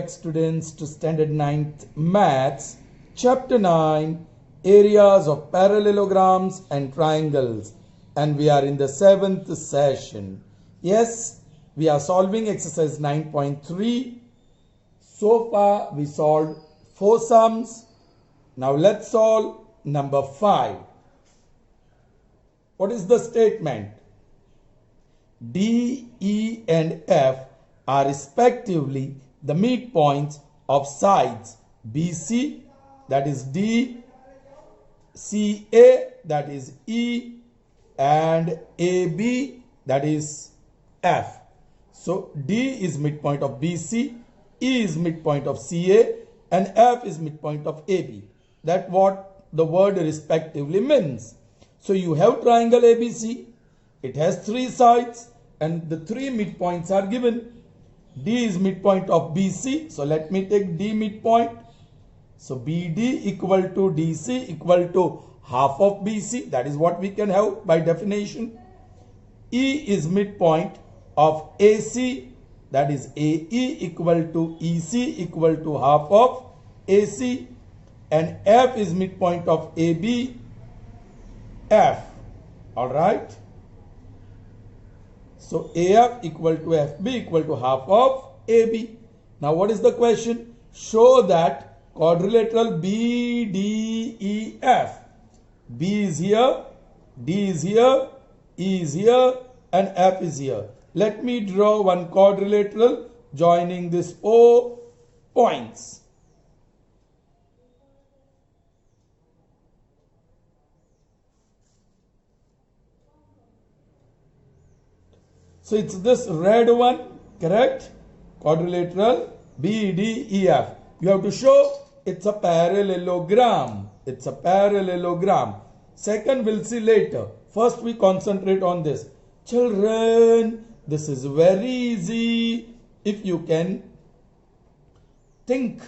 back, students, to Standard 9th Maths, Chapter 9, Areas of Parallelograms and Triangles. And we are in the 7th session. Yes, we are solving exercise 9.3. So far, we solved 4 sums. Now let's solve number 5. What is the statement? D, E, and F are respectively the midpoints of sides BC, that is D, CA, that is E, and AB, that is F. So D is midpoint of BC, E is midpoint of CA, and F is midpoint of AB. That's what the word respectively means. So you have triangle ABC. It has 3 sides and the 3 midpoints are given. D is midpoint of BC. So let me take D midpoint. So BD equal to DC equal to half of BC. That is what we can have by definition. E is midpoint of AC. That is AE equal to EC equal to half of AC. And F is midpoint of AB. F. Alright. So AF equal to FB equal to half of AB. Now what is the question? Show that quadrilateral BDEF. B is here, D is here, E is here, and F is here. Let me draw one quadrilateral joining these 4 points. So it's this red one, correct? Quadrilateral BDEF. You have to show it's a parallelogram. It's a parallelogram. Second, we'll see later. First, we concentrate on this. Children, this is very easy. If you can think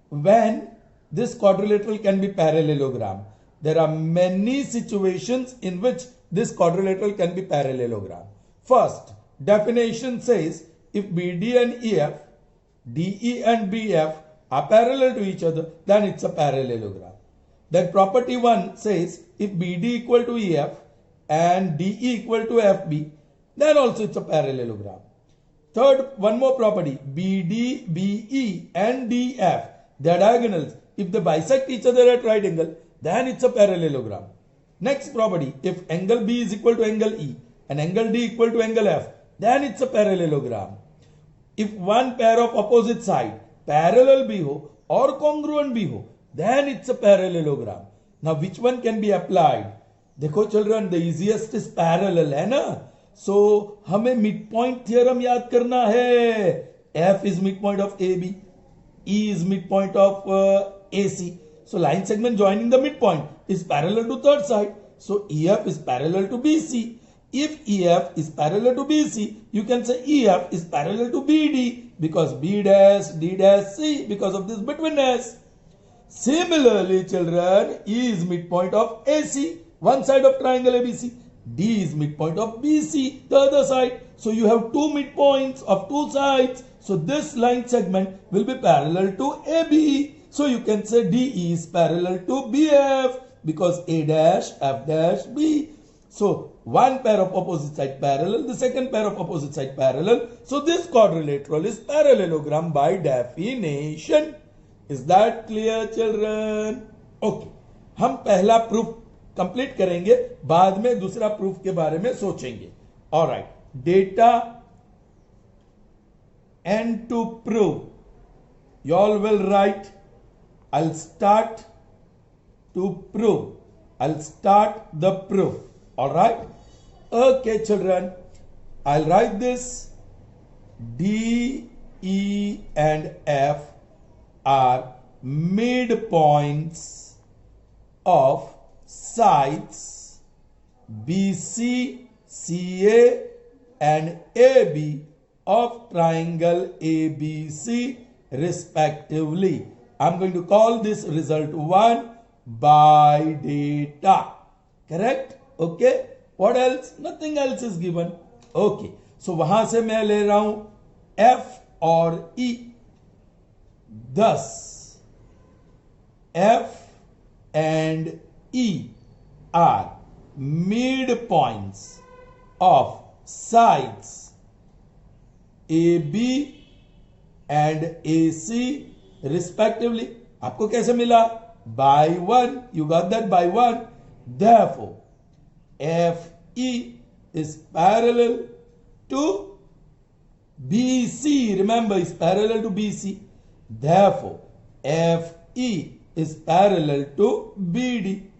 when this quadrilateral can be parallelogram. There are many situations in which this quadrilateral can be parallelogram. First, definition says if BD and EF, DE and BF are parallel to each other, then it's a parallelogram. Then property 1 says if BD equal to EF and DE equal to FB, then also it's a parallelogram. Third, one more property, BD, BE and DF, they are diagonals. If they bisect each other at right angle, then it's a parallelogram. Next property, if angle B is equal to angle E and angle D equal to angle F, then it's a parallelogram. If one pair of opposite side parallel bhi ho or congruent bhi ho, then it's a parallelogram. Now which one can be applied? देखो children, the easiest is parallel, है ना? So हमें midpoint theorem याद करना है. F is midpoint of AB, E is midpoint of AC. So line segment joining the midpoint is parallel to third side. So EF is parallel to BC. If EF is parallel to BC, you can say EF is parallel to BD because B dash, D dash, C because of this betweenness. Similarly, children, E is midpoint of AC, one side of triangle ABC. D is midpoint of BC, the other side. So you have 2 midpoints of 2 sides. So this line segment will be parallel to AB. So you can say DE is parallel to BF because A dash, F dash, B. So one pair of opposite side parallel, the second pair of opposite side parallel. So this quadrilateral is parallelogram by definition. Is that clear, children? Okay. हम पहला proof complete करेंगे, बाद में दूसरा proof के बारे में सोचेंगे. All right. Data and to prove. You all will write. I'll start to prove. I'll start the proof. All right. Okay, children. I'll write this. D, E, and F are midpoints of sides BC, CA, and AB of triangle ABC respectively. I'm going to call this result 1 by data. Correct? Okay. What else? Nothing else is given. Okay. So वहां से मैं ले रहा हूं F और E. Thus, F and E are midpoints of sides AB and AC respectively. आपको कैसे मिला? By 1. You got that by 1. Therefore, FE is parallel to BC. Remember, it's parallel to BC. Therefore, FE is parallel to BD.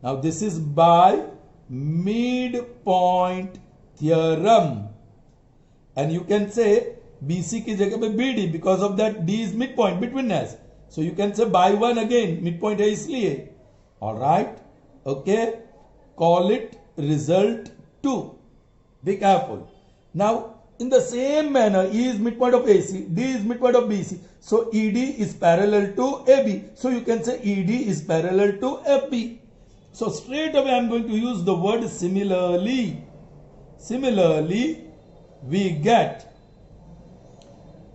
Now, this is by midpoint theorem. And you can say BC की जगह पे BD because of that D is midpoint between us. So you can say by 1 again, midpoint है इसलिए. Alright? Okay? Call it result 2. Be careful. Now, in the same manner, E is midpoint of AC, D is midpoint of BC. So ED is parallel to AB. So you can say ED is parallel to FB. So straight away I am going to use the word similarly. Similarly, we get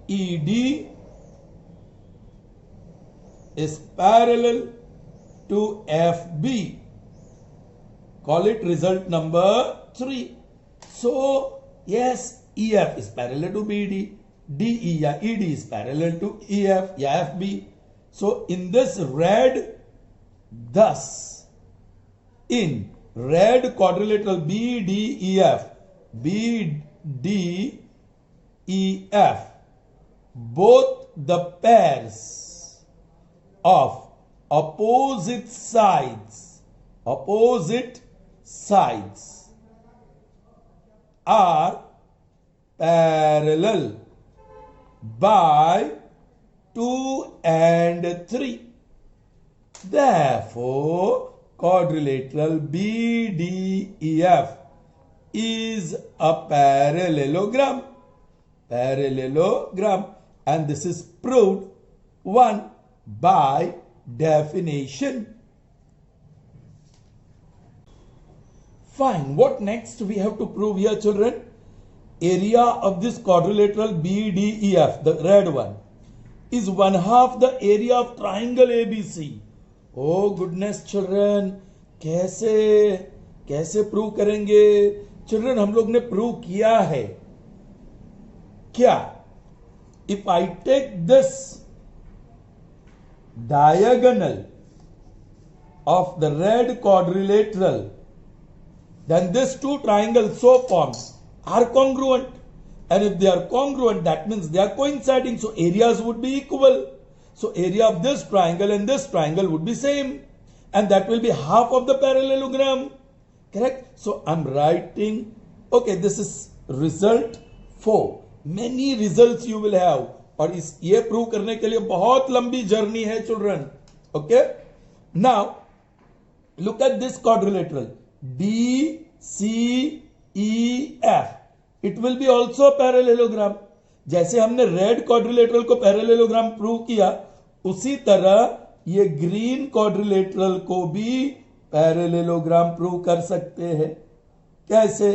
ED is parallel to FB. Call it result number 3. So, yes, EF is parallel to BD. DE या ED is parallel to EF या FB. So, in this red, thus, in red quadrilateral BDEF, BDEF, both the pairs of opposite sides are parallel by 2 and 3. Therefore, quadrilateral BDEF is a parallelogram. And this is proved 1 by definition. Fine. What next we have to prove here, children? Area of this quadrilateral BDEF, the red one, is 1/2 the area of triangle ABC. Oh goodness, children, कैसे prove करेंगे? Children, हम लोग ने prove किया है क्या? If I take this diagonal of the red quadrilateral, then these two triangles so formed are congruent. And if they are congruent, that means they are coinciding. So areas would be equal. So area of this triangle and this triangle would be same. And that will be half of the parallelogram. Correct? So I'm writing, okay, this is result 4. Many results you will have. और इस ये prove करने के लिए बहुत लंबी journey है children. Okay? Now, look at this quadrilateral. DCEF. It will be also parallelogram. जैसे हमने रेड क्वाड्रिलेटरल को पैरेललोग्राम प्रूव किया, उसी तरह ये ग्रीन क्वाड्रिलेटरल को भी पैरेललोग्राम प्रूव कर सकते हैं. कैसे?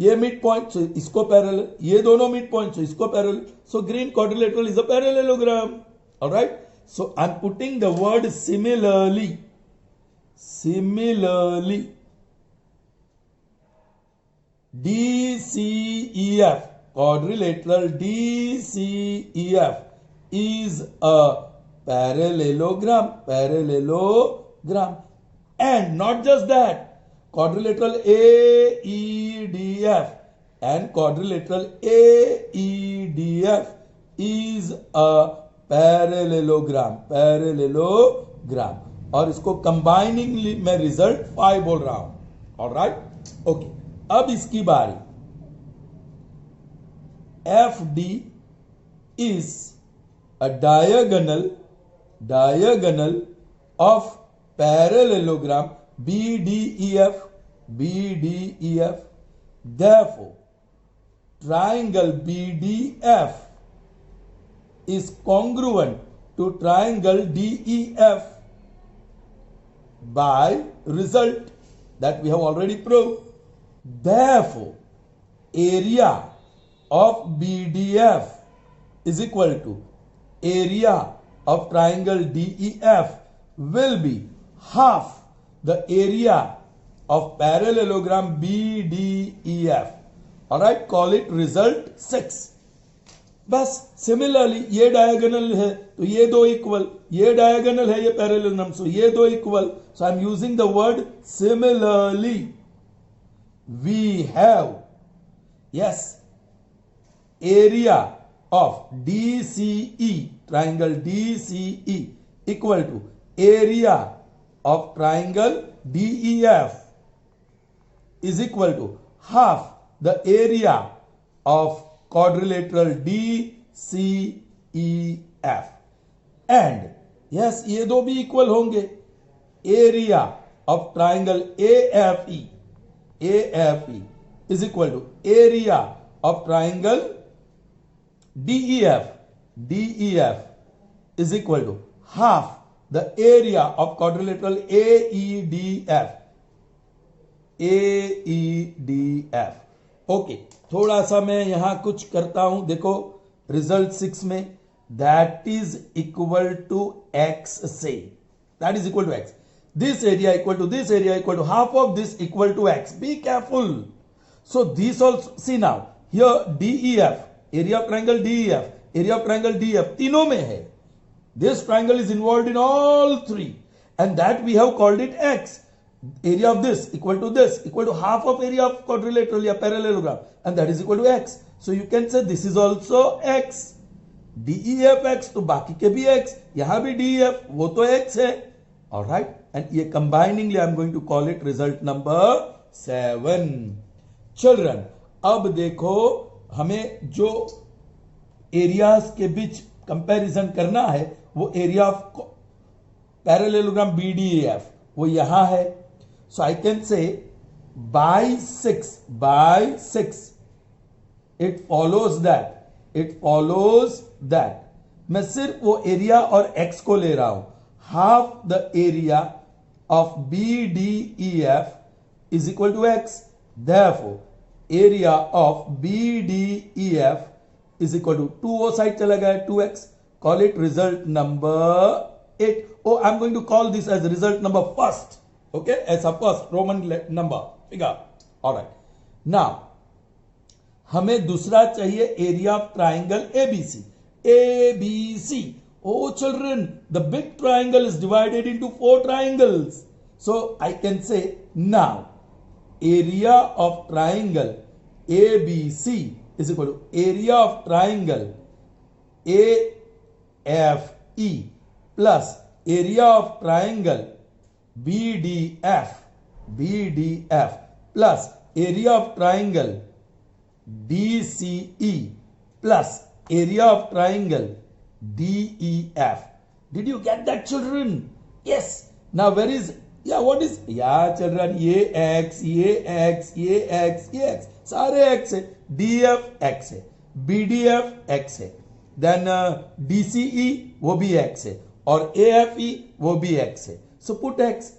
ये मिड पॉइंट, सो इसको पैरेलल, ये दोनों मिड पॉइंट, सो इसको parallel. So green quadrilateral is a parallelogram. Alright? So I am putting the word similarly. DCEF, quadrilateral DCEF is a parallelogram. And not just that, quadrilateral AEDF and quadrilateral AEDF is a parallelogram. और इसको combining में result 5 बोल रहा हूं. Alright? Okay. अब इसकी बारी. FD is a diagonal of parallelogram BDEF. Therefore, triangle BDF is congruent to triangle DEF by result that we have already proved. Therefore, area of BDF is equal to area of triangle DEF will be half the area of parallelogram BDEF. Alright, call it result 6. बस similarly ये diagonal है तो ये दो equal, ये diagonal है ये parallelogram, so ये दो equal, so I am using the word similarly. We have, yes, area of DCE, triangle DCE equal to area of triangle DEF is equal to half the area of quadrilateral DCEF. And yes, ये दो भी equal होंगे. Area of triangle AFE is equal to area of triangle DEF is equal to half the area of quadrilateral AEDF. Okay, थोड़ा सा मैं यहां कुछ करता हूं. देखो रिजल्ट 6 में that is equal to x से, that is equal to x. This area equal to this area equal to half of this equal to x. Be careful. So this also, see now here DEF, area of triangle DEF, area of triangle DF तीनों में है. This triangle is involved in all three, and that we have called it x. Area of this equal to half of area of quadrilateral या parallelogram, and that is equal to x. So you can say this is also x. DEF x, तो बाकी के भी x, यहां भी DEF, वो तो x है. All right, and ये combiningly I am going to call it result number 7. Children, अब देखो हमें जो एरियाज के बीच कंपैरिजन करना है वो एरिया ऑफ पैरेललोग्राम BDEF वो यहां है. So I can say by 6 it follows that मैं सिर्फ वो एरिया और x को ले रहा हूं. Half the area of BDEF is equal to x. Therefore area of BDEF is equal to 2 वो साइड चला गया 2x. Call it result number 8. Oh, I'm going to call this as result number first. Okay, as a first Roman number figure. All right. Now, हमें दूसरा चाहिए area of triangle ABC. ABC. Oh, children, the big triangle is divided into 4 triangles. So I can say now area of triangle ABC is equal to area of triangle AFE plus area of triangle BDF plus area of triangle DCE plus area of triangle DEF. Did you get that, children? Yes. Now where is, what is, children, ये x सारे x है. DF x है, BDF x है, then DCE वो भी x है, और AFE वो भी x है. सो पुट x,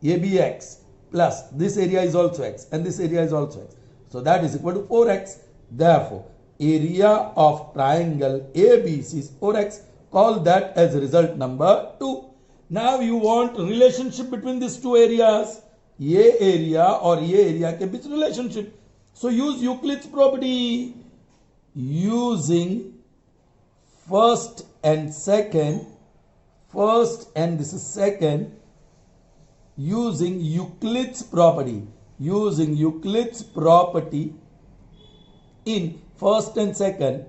ये भी x, plus this area is also x and this area is also x. So that is equal to 4x. Therefore area of triangle ABC is 4x. Call that as result number 2. Now you want relationship between these two areas. ये area और ये area के बीच relationship. So use Euclid's property. Using first and this is second, using Euclid's property in first and second,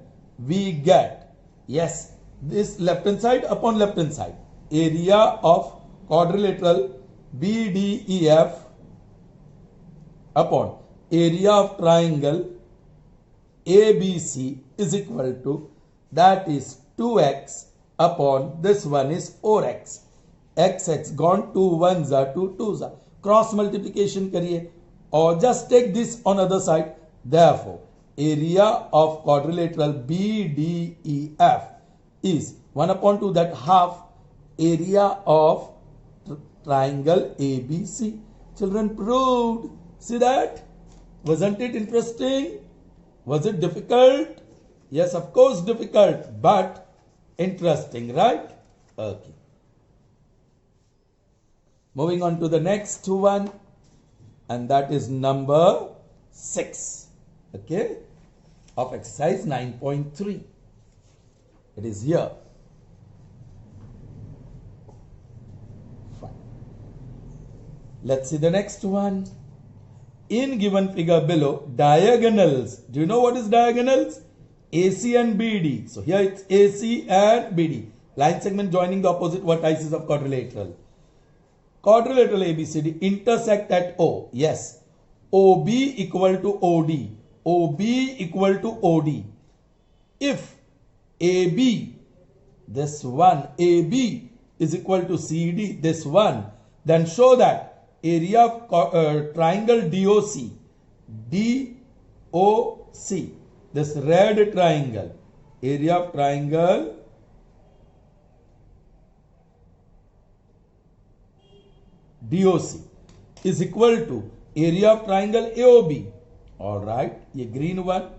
we get, yes, this left hand side upon left hand side, area of quadrilateral BDEF upon area of triangle ABC is equal to, that is 2x upon this one is 4x. x gone, 2 1s are 2 2s are. Cross multiplication करिए or just take this on other side. Therefore area of quadrilateral BDEF is 1 upon 2, that half area of triangle ABC. Children, proved. See that? Wasn't it interesting? Was it difficult? Yes, of course difficult, but Interesting, right? Okay. Moving on to the next one, and that is number 6, okay, of exercise 9.3. It is here. Fine. Let's see the next one. In given figure below, diagonals. Do you know what is diagonals? AC and BD. So here it's AC and BD. Line segment joining the opposite vertices of quadrilateral. Quadrilateral ABCD intersect at O. Yes. OB equal to OD. OB equal to OD. If AB, this one, AB is equal to CD, this one, then show that area of triangle DOC, DOC, this red triangle, area of triangle DOC is equal to area of triangle AOB. All right, ये green one.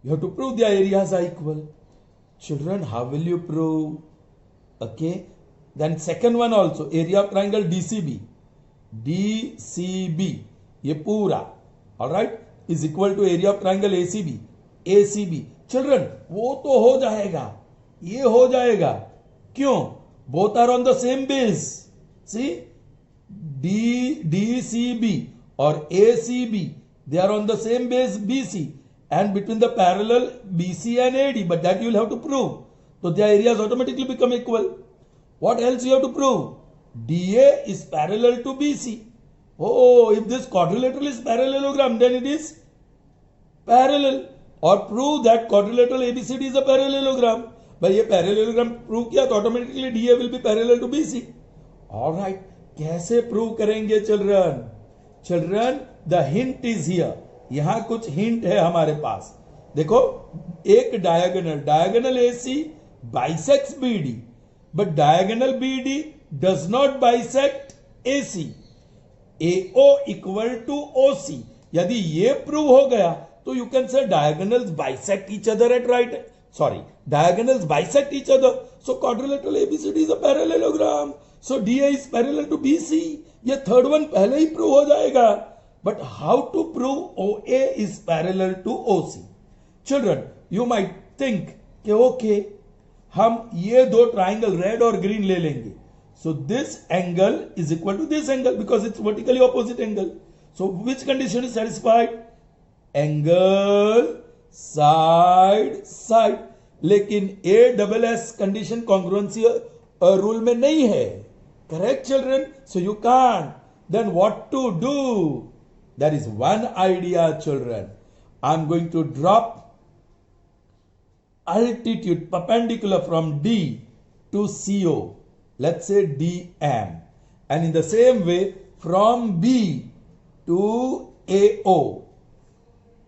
You have to prove their areas are equal. Children, how will you prove? Okay. Then second one also, area of triangle DCB. DCB, ये पूरा, all right, is equal to area of triangle ACB. ACB. Children, वो तो हो जाएगा, ये हो जाएगा. क्यों? Both are on the same base. See, DCB or ACB, they are on the same base BC. And between the parallel BC and AD, but that you will have to prove. So their areas automatically become equal. What else you have to prove? DA is parallel to BC. Oh, if this quadrilateral is parallelogram, then it is parallel. Or prove that quadrilateral ABCD is a parallelogram. But ये parallelogram prove किया तो automatically DA will be parallel to BC. All right. कैसे prove करेंगे children? Children, the hint is here. यहां कुछ hint है हमारे पास. देखो, एक diagonal AC bisects BD, but diagonal BD does not bisect AC. AO equal to OC. यदि ये प्रूव हो गया तो you can say diagonals bisect each other at right. Diagonals bisect each other. So quadrilateral ABCD is a parallelogram. So DA is parallel to BC. ये third one पहले ही prove हो जाएगा. But how to prove OA is parallel to OC? Children, you might think कि okay, हम ये दो triangle red और green ले लेंगे. So this angle is equal to this angle because it's vertically opposite angle. So which condition is satisfied? Angle side. लेकिन ASS condition congruency rule में नहीं है. Correct, children? So you can't. Then what to do? There is one idea, children. I'm going to drop altitude perpendicular from D to CO. Let's say DM. And in the same way, from B to AO,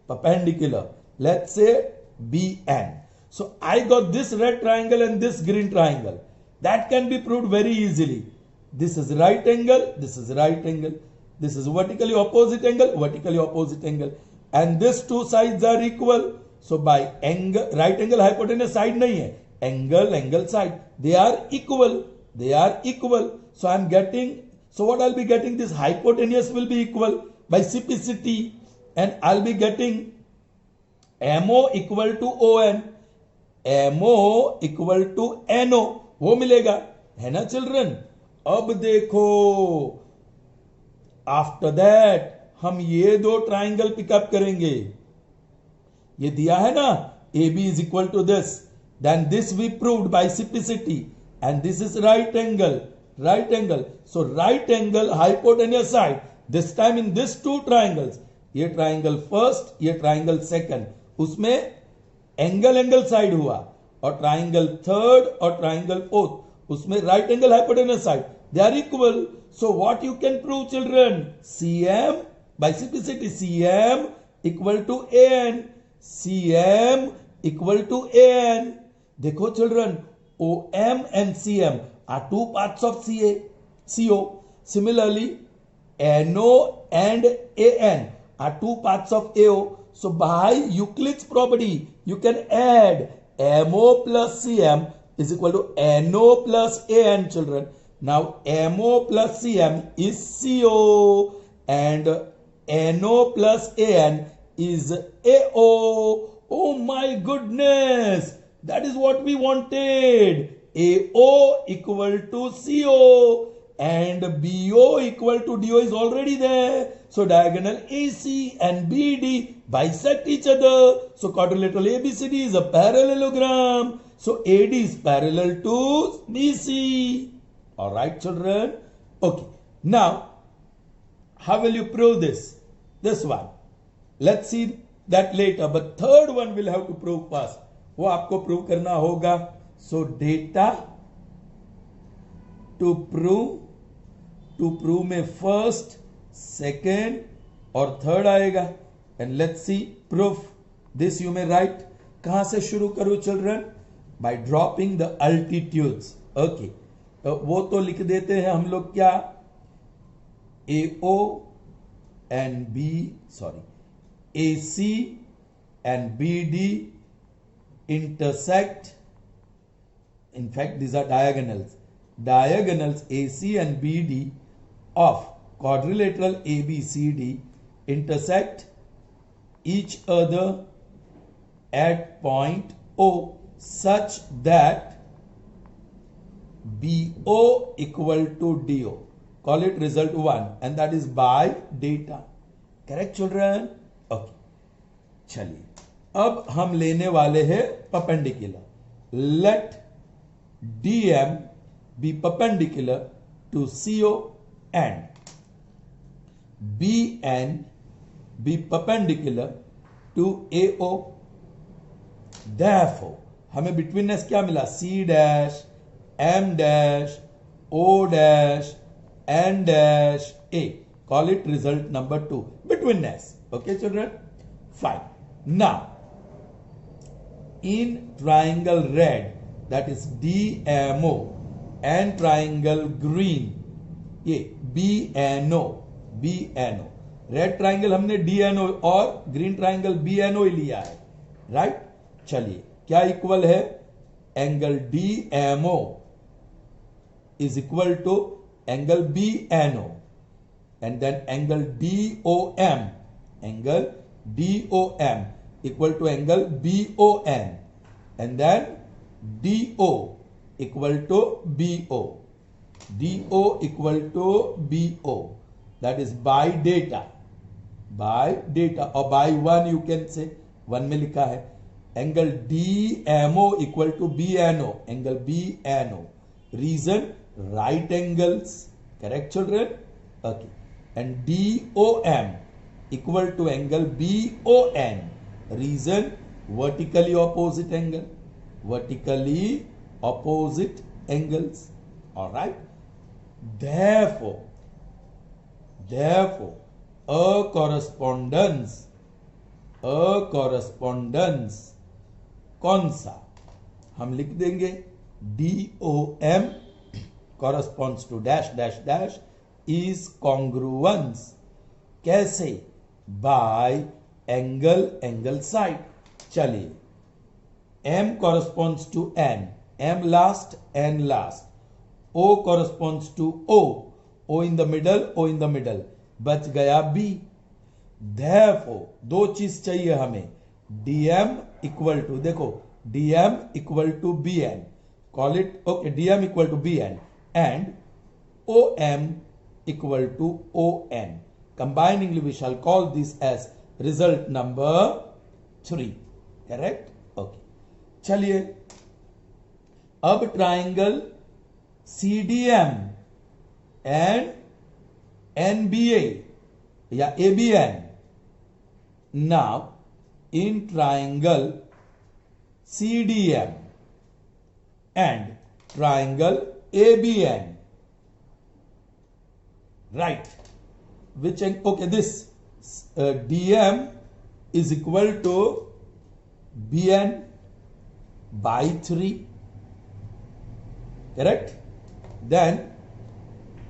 perpendicular. Let's say BN. So I got this red triangle and this green triangle. That can be proved very easily. This is right angle, this is right angle. This is vertically opposite angle, and these two sides are equal. So by angle, right angle hypotenuse side nahi hai, angle side, they are equal. So I'm getting, so what I'll be getting, this hypotenuse will be equal by CPCT, and I'll be getting MO equal to ON, MO equal to NO, वो मिलेगा, है ना children? अब देखो, after that हम ये दो triangle pickup करेंगे. ये दिया है ना, AB is equal to this. Then this we proved by CPCT, and this is right angle. So right angle hypotenuse side. This time in these two triangles, ये triangle first, ये triangle second, उसमें angle side हुआ, और triangle third और triangle fourth, उसमें right angle hypotenuse side. They are equal. So what you can prove, children? CM by CPCT, CM equal to AN. CM equal to AN. देखो children, OM and CM are two parts of CO. Similarly, NO and AN are two parts of AO. So by Euclid's property, you can add MO plus CM is equal to NO plus AN, children. Now MO plus CM is CO and NO plus AN is AO. Oh my goodness, that is what we wanted. AO equal to CO and BO equal to DO is already there. So diagonal AC and BD bisect each other. So quadrilateral ABCD is a parallelogram. So AD is parallel to BC. Alright, children. Okay. Now, how will you prove this? This one. Let's see that later. But third one will have to prove first. वो आपको prove करना होगा. So data to prove में first, second और third आएगा. And let's see proof. This you may write. कहां से शुरू करूं, children? By dropping the altitudes. Okay. तो वो तो लिख देते हैं हम लोग क्या? AO and AC and BD intersect. In fact, these are diagonals. Diagonals AC and BD of quadrilateral ABCD intersect each other at point O such that BO equal to DO. Call it result 1 and that is by data. Correct, children? Okay. चलिए अब हम लेने वाले हैं perpendicular. Let DM be perpendicular to CO and BN be perpendicular to AO. Therefore, हमें betweenness क्या मिला? C dash, M dash, O dash, N dash, A. Call it result number 2. Betweenness. Okay, children? Fine. Now, in triangle red, that is DMO, and triangle green, ये BNO. Red triangle हमने DNO और green triangle BNO ही लिया है, right? चलिए, क्या equal है? Angle DMO is equal to angle BNO and then angle DOM equal to angle BON and then DO equal to BO. DO equal to BO. That is by data or by 1 you can say. 1 में लिखा है angle DMO equal to BNO. Angle BNO. Reason right angles. Correct, children? Okay. And DOM equal to angle BON. Reason vertically opposite angle. Vertically opposite angles. All right. Therefore, a correspondence कौन सा? हम लिख देंगे DOM corresponds to dash dash dash is congruence. कैसे? By angle side. चलिए, M corresponds to N. M last, N last. O corresponds to O. O in the middle. बच गया B. Therefore, दो चीज चाहिए हमें. DM equal to, देखो, DM equal to BN. Call it, okay, DM equal to BN. And OM equal to ON. Combiningly, we shall call this as result number 3. Correct? Okay. चलिए, अब triangle CDM and NBA या ABN. Now, in triangle CDM and triangle ABN, right? Which, okay, this DM is equal to BN by 3. Correct? Then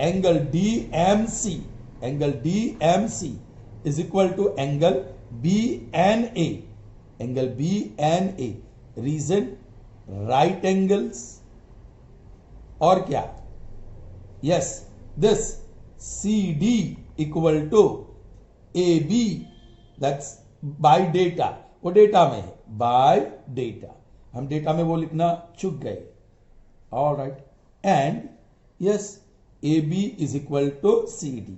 angle DMC is equal to angle BNA, angle BNA, reason right angles, और क्या, yes, this CD equal to AB, that's by data, वो data में है, bye data, हम data में वो लिखना चूक गए, alright, and yes AB is equal to CD,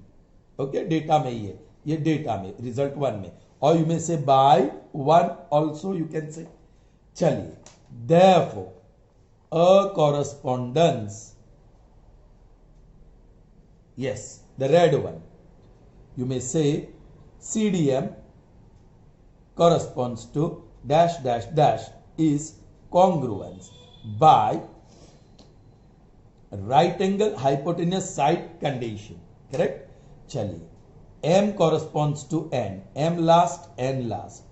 okay, data में ही है, ये डेटा में, रिजल्ट 1 में, और यू में से bye 1 also you can say. चलिए, therefore a correspondence, yes, the red one, you may say CDM corresponds to dash dash dash is congruence by right angle hypotenuse side condition, correct? चलिए, M corresponds to N, M last, N last,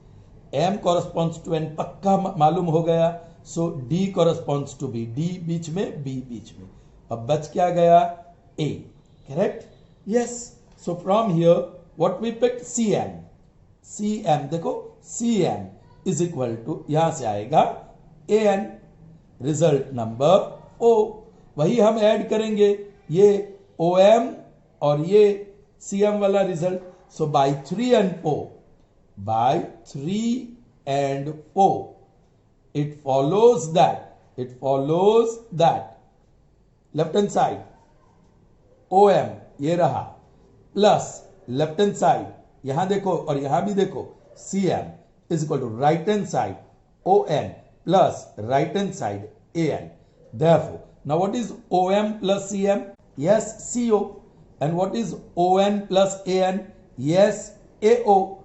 M corresponds to N पक्का मालूम हो गया, so D corresponds to B, D बीच में, B बीच में, अब बच क्या गया, A, correct? Yes, so from here what we picked, CM, CM देखो, CM is equal to, यहां से आएगा AN, रिजल्ट नंबर O, वही हम ऐड करेंगे, ये OM और ये CM वाला result, so by 3 and 4, by 3 and 4, it follows that left hand side OM ये रहा, प्लस लेफ्ट हैंड साइड यहां देखो और यहां भी देखो, CM is equal to right hand side ON plus right hand side AN. Therefore, now what is OM plus CM? Yes, CO. And what is ON plus AN? Yes, AO.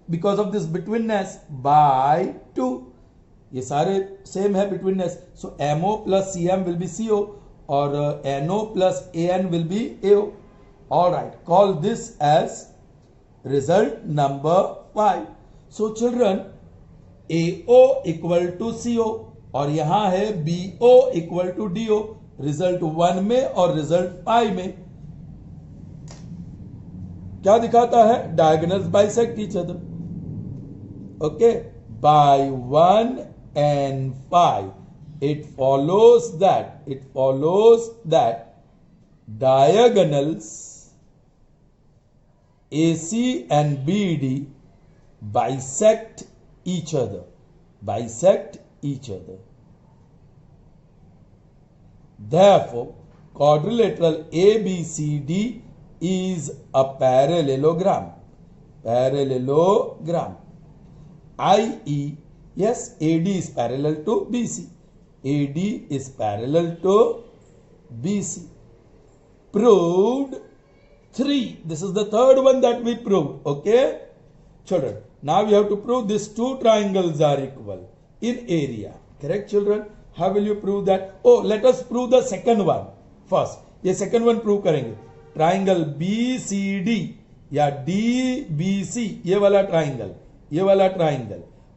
Because of this betweenness, by 2. ये सारे same है betweenness. So MO plus CM will be CO और NO plus AN will be AO. All right, call this as result number 5. So children, AO equal to CO और यहां है BO equal to DO, result 1 में और result 5 में क्या दिखाता है, diagonals bisect each other, okay, by 1 and 5, it follows that diagonals AC and BD bisect each other. Therefore, quadrilateral ABCD is a parallelogram. I.e., yes, AD is parallel to BC. AD is parallel to BC. Proved 3. This is the third one that we proved. Okay, children. Now we have to prove these two triangles are equal in area. Correct, children? How will you prove that? Oh, let us prove the second one first. ये second one prove करेंगे. Triangle BCD या DBC, ये वाला triangle.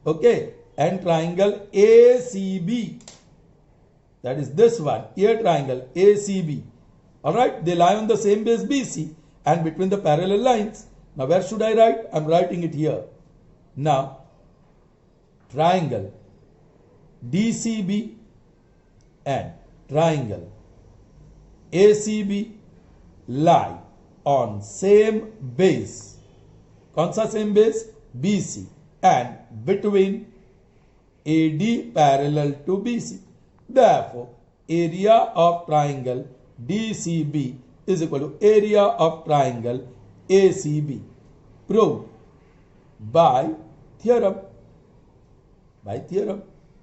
Okay, and triangle ACB. That is this one. Here triangle ACB. All right, they lie on the same base BC and between the parallel lines. Now where should I write? I'm writing it here. Now triangle DCB and triangle ACB lie on same base. कौन सा same base? BC, and between AD parallel to BC. Therefore, area of triangle DCB is equal to area of triangle ACB. Proved by theorem.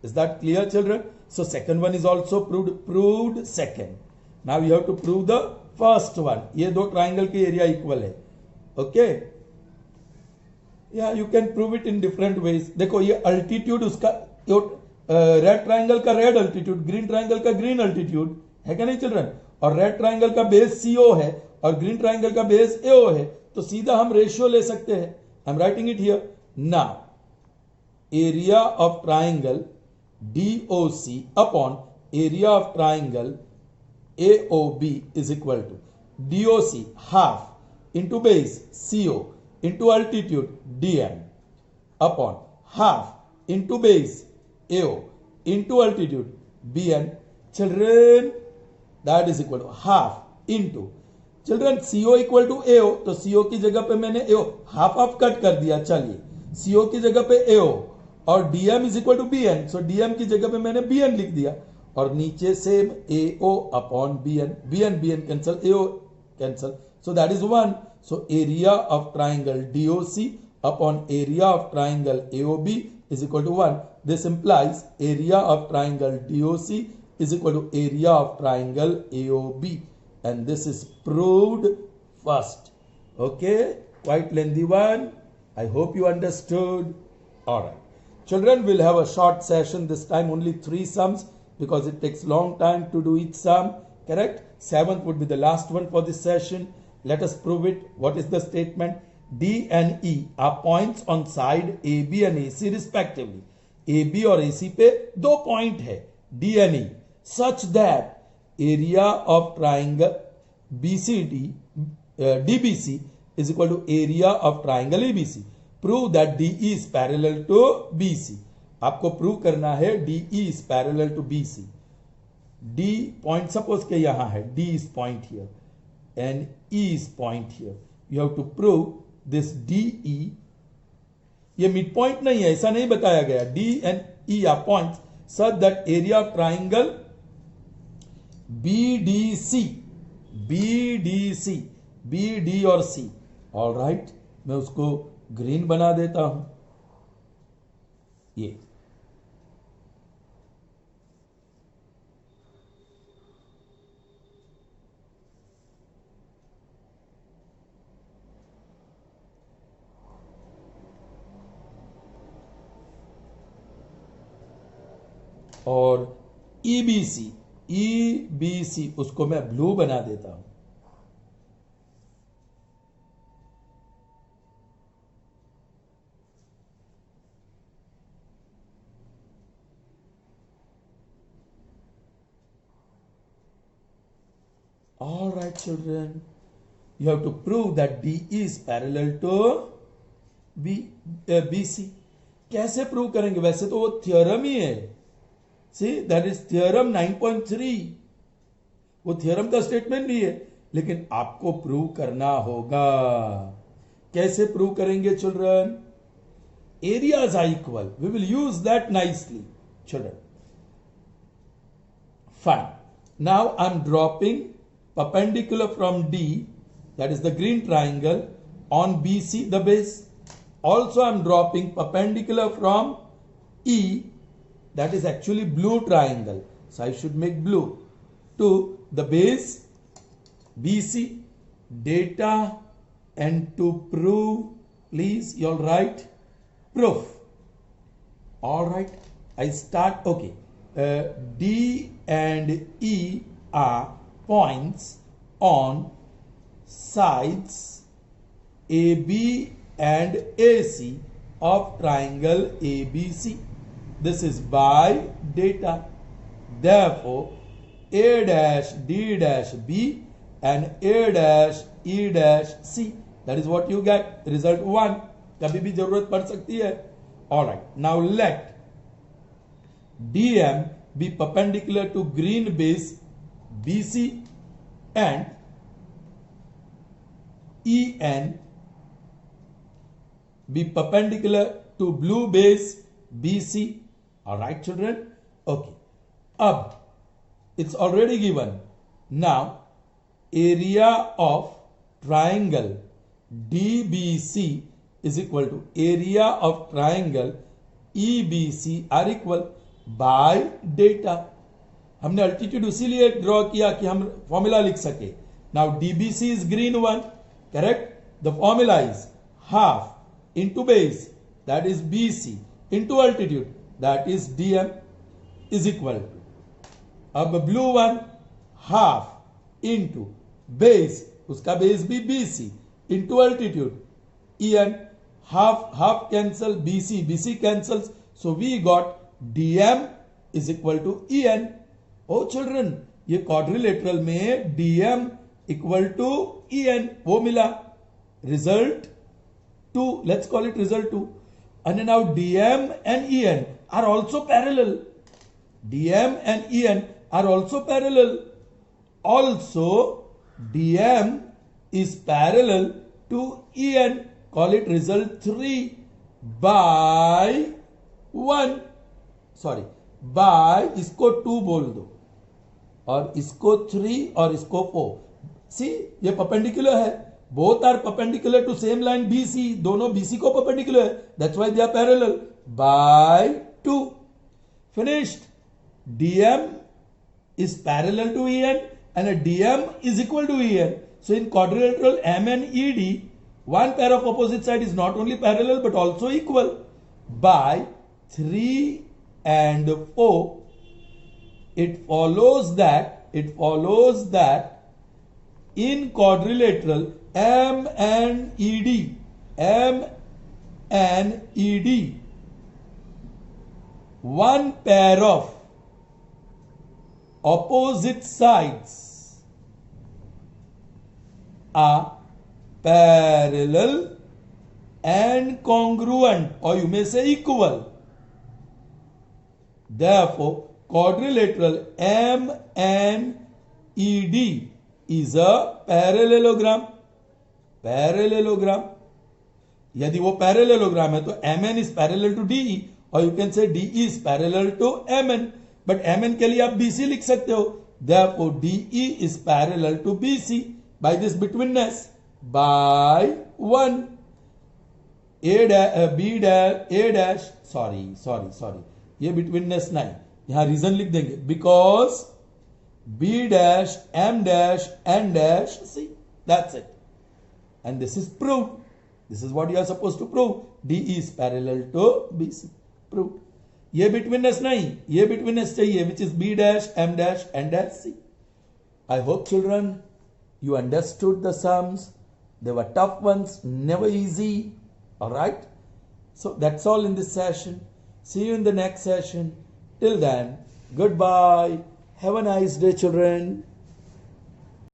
Is that clear, children? So second one is also proved second. Now you have to prove the first one. ये दो triangle की area equal है. Okay? Yeah, you can prove it in different ways. देखो ये altitude उसका red triangle का red altitude, green triangle का green altitude है क्या नहीं चिल्ड्रन, और रेड ट्राइंगल का बेस CO है और ग्रीन ट्राइंगल का बेस AO है, तो सीधा हम रेशियो ले सकते हैं. I am writing it here. Now area of triangle DOC upon area of triangle AOB is equal to DOC half into base CO into altitude DM. upon half into base AO into altitude BN. Children, that is equal to half into, children CO equal to AO, तो CO की जगह पे मैंने AO half half cut कर दिया, चलिए CO की जगह पे AO और DM is equal to BN, so DM की जगह पे मैंने BN लिख दिया और नीचे से AO upon BN cancel, AO cancel, so that is 1. So area of triangle DOC upon area of triangle AOB is equal to 1. This implies area of triangle DOC is equal to area of triangle AOB, and this is proved first. Okay, quite lengthy one. I hope you understood. All right, children, will have a short session this time, only 3 sums because it takes long time to do each sum. Correct? 7th would be the last one for this session. Let us prove it. What is the statement? D and E are points on side AB and AC respectively. AB और AC पे 2 point है D and E, such that area of triangle BCD DBC is equal to area of triangle ABC. Prove that DE is parallel to BC. आपको prove करना है DE is parallel to BC. D point suppose के यहाँ है, D is point here and E is point here. You have to prove this DE, ये mid point नहीं है, ऐसा नहीं बताया गया. D and E are points such that area of triangle BD और C. ऑल राइट, मैं उसको ग्रीन बना देता हूं. ये और EBC उसको मैं ब्लू बना देता हूं. All right, children, you have to prove that DE is parallel to BC. कैसे प्रूव करेंगे? वैसे तो वो थ्योरम ही है. See, that is theorem 9.3. वो थ्योरम का स्टेटमेंट भी है, लेकिन आपको प्रूव करना होगा. कैसे प्रूव करेंगे children? Areas are equal. We will use that nicely children. Fine. Now I am dropping perpendicular from D, that is the green triangle, on BC, the base. Also I am dropping perpendicular from E, that is actually blue triangle, so I should make blue, to the base BC. Data and to prove, please you all write proof. All right, I start. Okay, D and E are points on sides AB and AC of triangle ABC. This is by data. Therefore, A dash D dash B and A dash E dash C. That is what you get. Result 1. कभी भी जरूरत पड़ सकती है. All right. Now let DM be perpendicular to green base BC and EN be perpendicular to blue base BC. All right, children. Okay. Ab, it's already given. Now, area of triangle DBC is equal to area of triangle EBC are equal by data. हमने altitude इसीलिए draw किया कि हम formula लिख सके. Now DBC is green one, correct. The formula is half into base, that is BC, into altitude, that is DM, is equal to, अब blue one half into base, उसका base भी BC, into altitude EN, half half cancel, BC cancels, so we got DM is equal to EN. Oh children, ये quadrilateral में DM equal to ईएन वो मिला. Result 2, let's call it result 2. And now DM and EN are also parallel. DM and EN are also parallel. Also, DM is parallel to EN. Call it result 3 by 1. Sorry, by इसको 2 बोल दो और इसको 3 और इसको 4. सी ये perpendicular है. Both are perpendicular to same line BC. दोनों BC को परपेंडिकुलर है. That's why they are parallel by 2. Finished. DM is parallel to EN and a DM is equal to EN. So in quadrilateral MNED, one pair of opposite side is not only parallel but also equal. By 3 and 4, it follows that in quadrilateral MNED, one pair of opposite sides are parallel and congruent, or you may say equal. Therefore, quadrilateral MNED is a parallelogram. यदि वो parallelogram है तो MN is parallel to DE, or you can say DE is parallel to MN. But MN के लिए आप BC लिख सकते हो. Therefore, DE is parallel to BC by this betweenness by 1. sorry, ये betweenness नहीं, यहाँ रीजन लिख देंगे. Because B dash, M dash, N dash, C. That's it. And this is proved. This is what you are supposed to prove. DE is parallel to BC. Proved. ये betweenness नहीं, ये betweenness चाहिए, which is B dash, M dash, N dash, C. I hope children, you understood the sums. They were tough ones, never easy. Alright? So that's all in this session. See you in the next session. Till then, goodbye. Have a nice day, children.